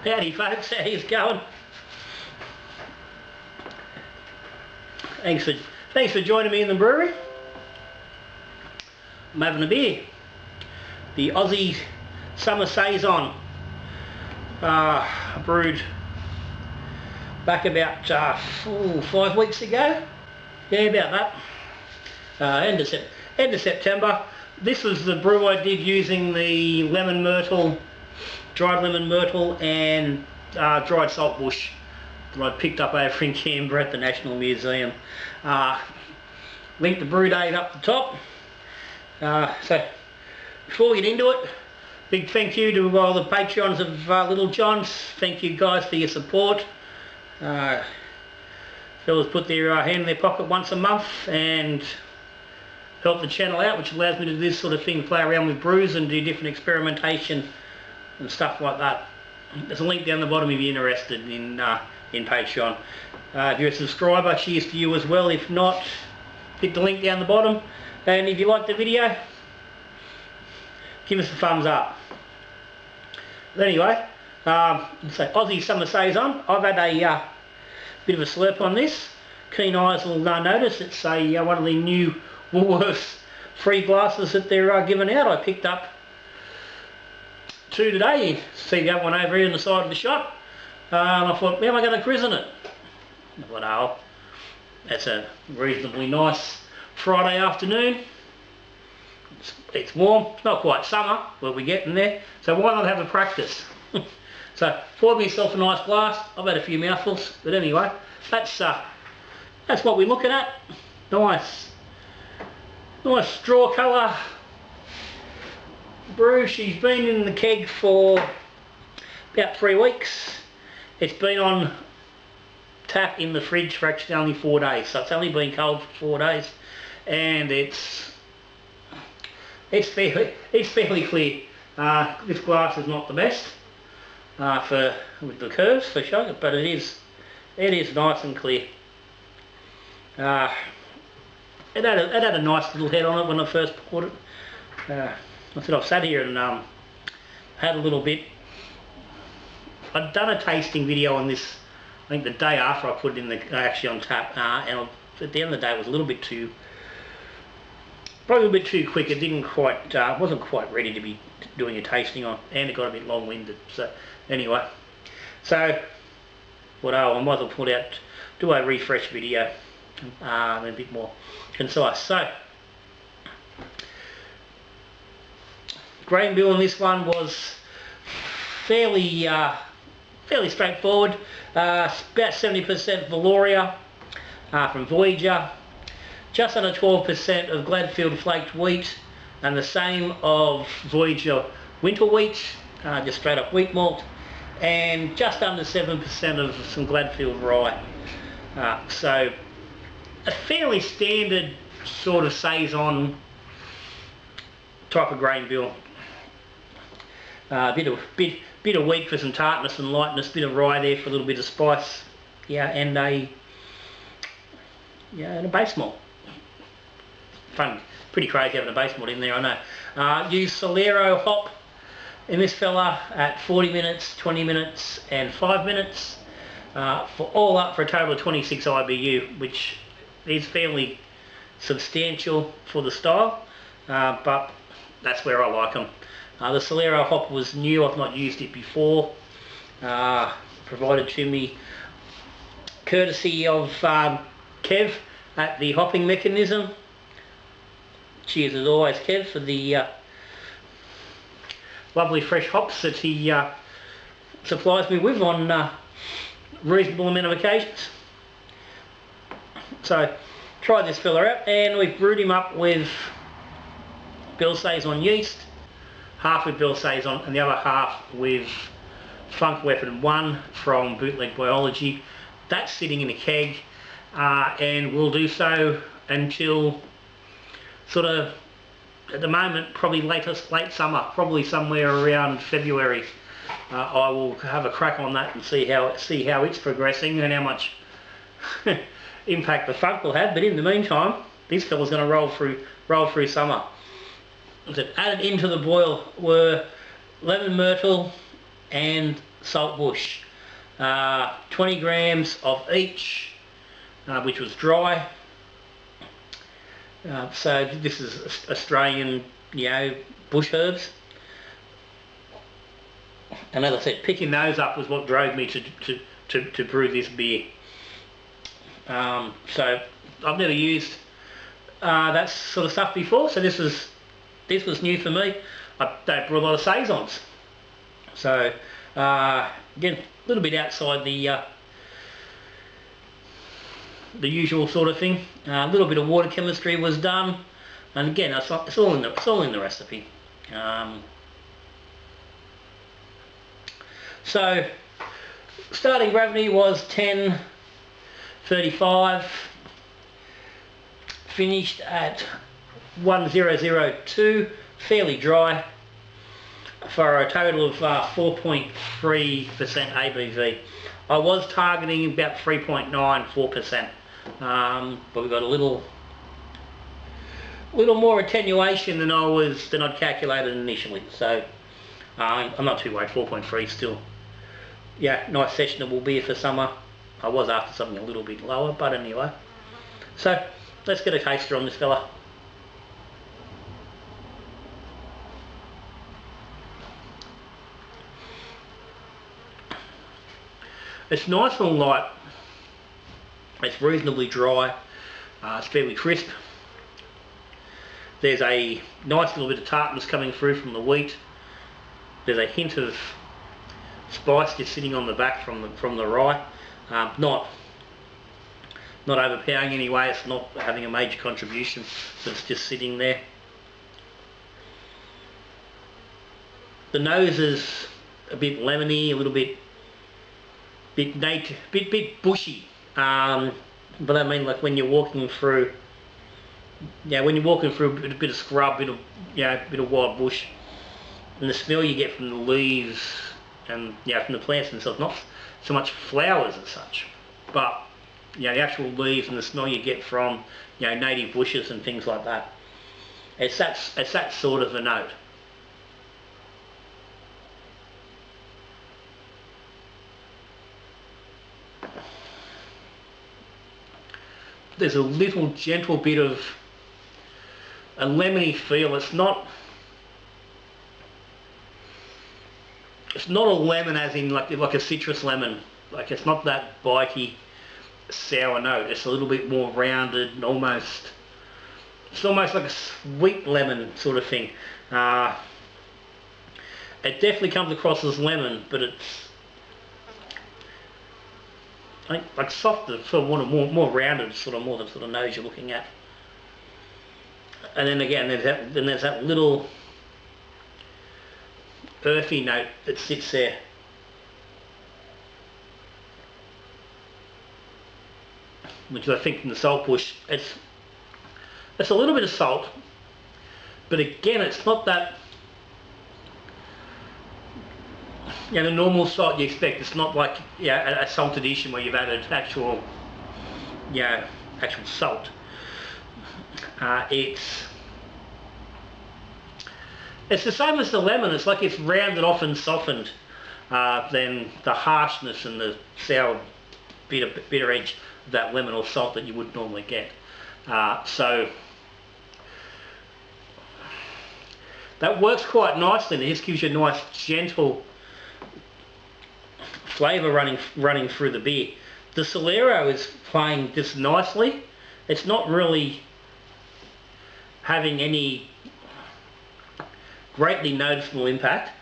Howdy folks, how you going? Thanks for joining me in the brewery. I'm having a beer. The Aussie Summer Saison. Brewed back about 5 weeks ago. Yeah, about that. End of September. This was the brew I did using the lemon myrtle, dried lemon myrtle and dried saltbush that I picked up over in Canberra at the National Museum. Link the brew date up the top. So before we get into it, big thank you to all the patrons of Little John's. Thank you guys for your support. Fellas put their hand in their pocket once a month and help the channel out, which allows me to do this sort of thing, play around with brews and do different experimentation and stuff like that. There's a link down the bottom if you're interested in Patreon. If you're a subscriber, cheers to you as well. If not, hit the link down the bottom. And if you like the video, give us a thumbs up. But anyway, so Aussie Summer Saison. I've had a bit of a slurp on this. Keen eyes will notice it's one of the new Woolworths free glasses that they're giving out. I picked up 2 today. You see the other one over here on the side of the shop. And I thought, how am I going to christen it? I thought, oh, that's a reasonably nice Friday afternoon. It's warm, it's not quite summer, but we're getting there. So why not have a practice? So poured myself a nice glass. I've had a few mouthfuls, but anyway, that's what we're looking at. Nice straw colour brew. She's been in the keg for about 3 weeks. It's been on tap in the fridge for actually only 4 days, so it's only been cold for 4 days, and it's fairly clear. This glass is not the best with the curves for sure, but it is nice and clear. It had a nice little head on it when I first poured it. I said I've sat here and had a little bit. I'd done a tasting video on this, I think the day after I put it in actually on tap, and at the end of the day it was probably a bit too quick. It didn't quite, wasn't quite ready to be doing a tasting on, and it got a bit long-winded. So anyway, so what I might as well put out, do a refresh video, a bit more concise. So grain bill on this one was fairly straightforward. About 70% Valoria from Voyager, just under 12% of Gladfield flaked wheat, and the same of Voyager winter wheat, just straight up wheat malt, and just under 7% of some Gladfield rye. So a fairly standard sort of Saison type of grain bill. Bit of wheat for some tartness and lightness, bit of rye there for a little bit of spice, and a base malt. Fun, pretty crazy having a base malt in there, I know. Use Solero hop in this fella at 40 minutes, 20 minutes, and 5 minutes, for all up for a total of 26 IBU, which is fairly substantial for the style, but that's where I like them. The Solero hop was new, I've not used it before, provided to me courtesy of Kev at the Hopping Mechanism. Cheers as always, Kev, for the lovely fresh hops that he supplies me with on reasonable amount of occasions. So tried this fella out, and we've brewed him up with Bell Saison yeast, half with Bell Saison and the other half with Funk Weapon 1 from Bootleg Biology. That's sitting in a keg, and we'll do so until sort of, at the moment, probably late summer, probably somewhere around February. I will have a crack on that and see how it's progressing and how much impact the funk will have. But in the meantime, this fella's going to roll through summer. Added into the boil were lemon myrtle and saltbush, 20 grams of each, which was dry. So this is Australian, bush herbs. And as I said, picking those up was what drove me to brew this beer. So I've never used that sort of stuff before, so this was new for me. I don't brew a lot of Saisons, so again, a little bit outside the usual sort of thing. A little bit of water chemistry was done, and again, it's all in the recipe. So starting gravity was 1035, finished at 1002, fairly dry, for a total of 4.3% ABV. I was targeting about 3.94%, but we got a little more attenuation than I'd calculated initially. So I'm not too worried. 4.3 still, nice sessionable beer for summer. I was after something a little bit lower, but anyway. So let's get a taster on this fella. It's nice and light. It's reasonably dry. It's fairly crisp. There's a nice little bit of tartness coming through from the wheat. There's a hint of spice just sitting on the back from the rye. Not overpowering anyway. It's not having a major contribution. So it's just sitting there. The nose is a bit lemony, a little bit bushy, but I mean, like when you're walking through, a bit of scrub, bit of wild bush, and the smell you get from the leaves and from the plants themselves, not so much flowers as such, but the actual leaves and the smell you get from native bushes and things like that. It's that sort of a note. There's a little gentle bit of a lemony feel. It's not a lemon as in like a citrus lemon. Like, it's not that bitey sour note. It's a little bit more rounded and it's almost like a sweet lemon sort of thing. It definitely comes across as lemon, but it's like softer, sort of more rounded, more the sort of nose you're looking at. And then again, there's that little earthy note that sits there. Which I think from the saltbush, it's a little bit of salt, but again, it's not that the normal salt you expect. It's not like a salt addition where you've added actual salt. It's the same as the lemon. It's like it's rounded off and softened than the harshness and the sour bitter edge of that lemon or salt that you would normally get. So that works quite nicely, and it just gives you a nice gentle flavour running through the beer. The Solero is playing just nicely. It's not really having any greatly noticeable impact.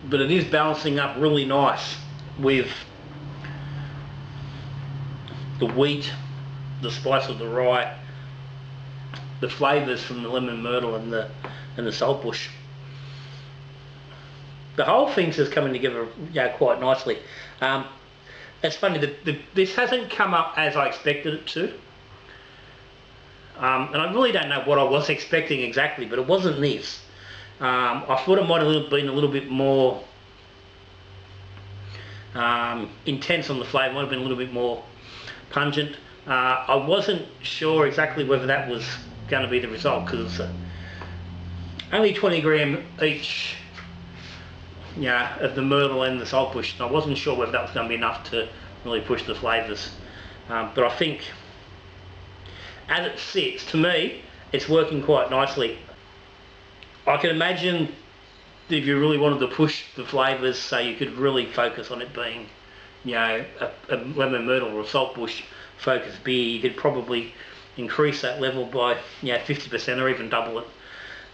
But it is balancing up really nice with the wheat, the spice of the rye, the flavours from the lemon myrtle and the saltbush. The whole thing's just coming together quite nicely. It's funny that this hasn't come up as I expected it to. And I really don't know what I was expecting exactly, but it wasn't this. I thought it might have been a little bit more intense on the flavour, might have been a little bit more pungent, I wasn't sure exactly whether that was going to be the result, because only 20 gram each, of the myrtle and the saltbush, and I wasn't sure whether that was going to be enough to really push the flavours. But I think, as it sits, to me, it's working quite nicely. I can imagine if you really wanted to push the flavours, so you could really focus on it being, a lemon myrtle or a saltbush focused beer, you could probably increase that level by 50% or even double it,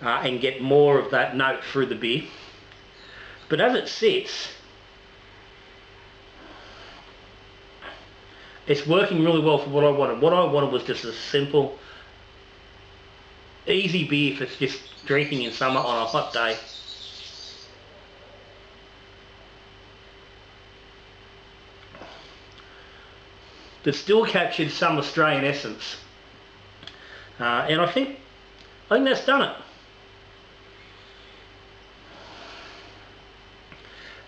and get more of that note through the beer. But as it sits, it's working really well for what I wanted. What I wanted was just a simple, easy beer for just drinking in summer on a hot day. That still captured some Australian essence, and I think that's done it.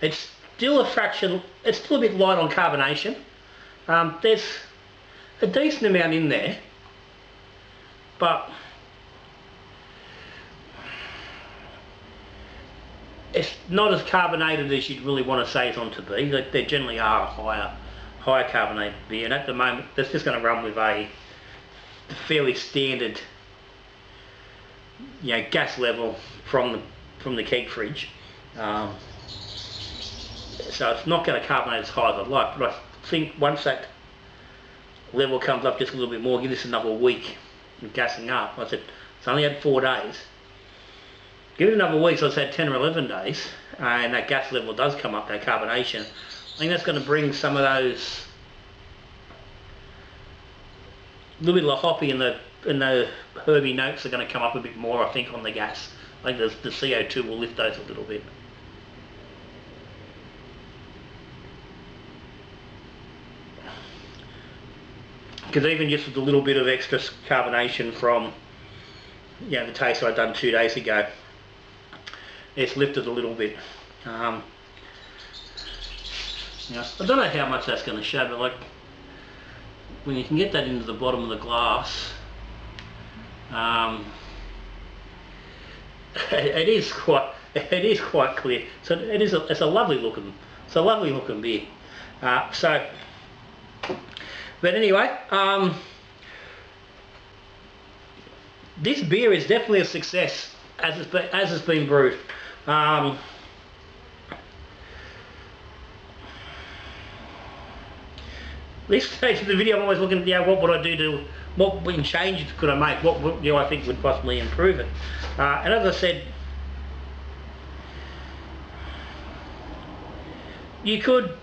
It's still it's still a bit light on carbonation. There's a decent amount in there, but it's not as carbonated as you'd really want a Saison to be. They generally are a higher carbonated beer, and at the moment that's just going to run with a fairly standard gas level from the keg fridge. So it's not going to carbonate as high as I'd like, but I think once that level comes up just a little bit more, give this another week of gassing up. I said it's only had 4 days. Give it another week, so it's had 10 or 11 days, and that gas level does come up, that carbonation. I think that's going to bring some of those little bit of the hoppy and the herby notes are going to come up a bit more, I think, on the gas. I think the CO2 will lift those a little bit. Because even just with a little bit of extra carbonation from the taster I'd done 2 days ago, it's lifted a little bit. I don't know how much that's going to show, but like when you can get that into the bottom of the glass, it is quite clear. So it's a lovely looking beer. But anyway, this beer is definitely a success as it's been brewed. This stage of the video, I'm always looking at what would I do what changes could I make, what I think would possibly improve it. And as I said, you could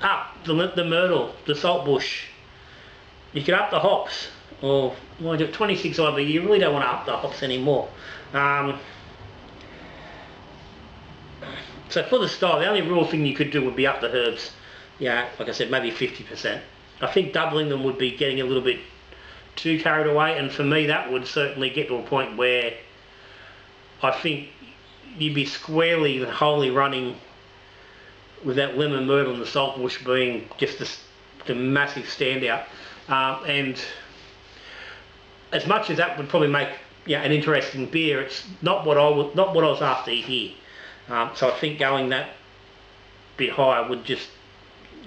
up the myrtle, the saltbush. You could up the hops, or 26 IBU. You really don't want to up the hops anymore. So for the style, the only real thing you could do would be up the herbs. Like I said, maybe 50%. I think doubling them would be getting a little bit too carried away, and for me that would certainly get to a point where I think you'd be squarely and wholly running with that lemon myrtle and the saltbush being just the massive standout. And as much as that would probably make an interesting beer, it's not what I was after here. So I think going that bit higher would just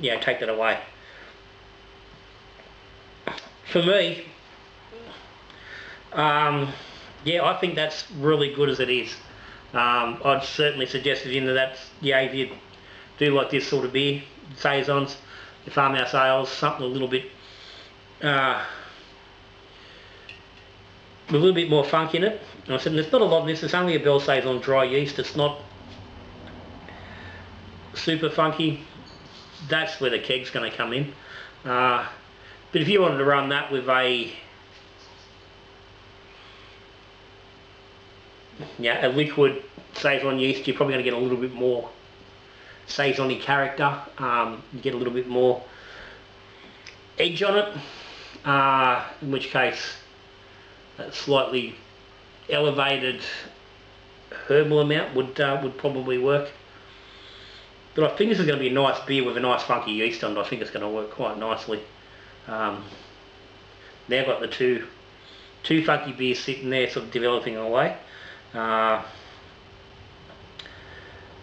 take that away. For me, I think that's really good as it is. I'd certainly suggest it into that. If you do like this sort of beer, Saisons, the farmhouse ales, something a little bit more funk in it. And I said there's not a lot in this. It's only a Bell Saison dry yeast. It's not super funky. That's where the keg's going to come in. But if you wanted to run that with a liquid Saison yeast, you're probably going to get a little bit more Saison-y character. You get a little bit more edge on it, in which case that slightly elevated herbal amount would probably work. But I think this is going to be a nice beer with a nice funky yeast on it. I think it's going to work quite nicely. Now I've got the two funky beers sitting there, sort of developing away.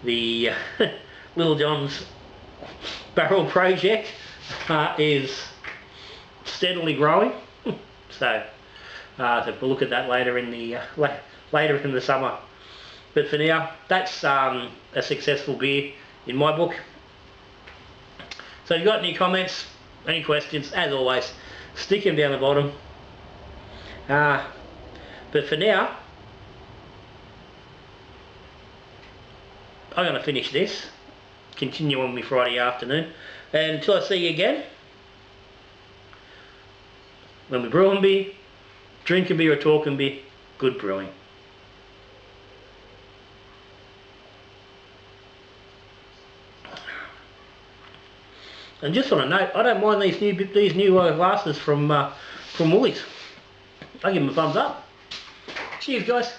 The Little John's barrel project is steadily growing. So we'll look at that later in the summer. But for now, that's a successful beer in my book. So if you've got any comments, any questions, as always, stick them down the bottom. But for now, I'm going to finish this, continue on my Friday afternoon, and until I see you again, when we brew and beer, drink and beer or talk and beer, good brewing. And just on a note, I don't mind these new glasses from Woolies. I give them a thumbs up. Cheers, guys.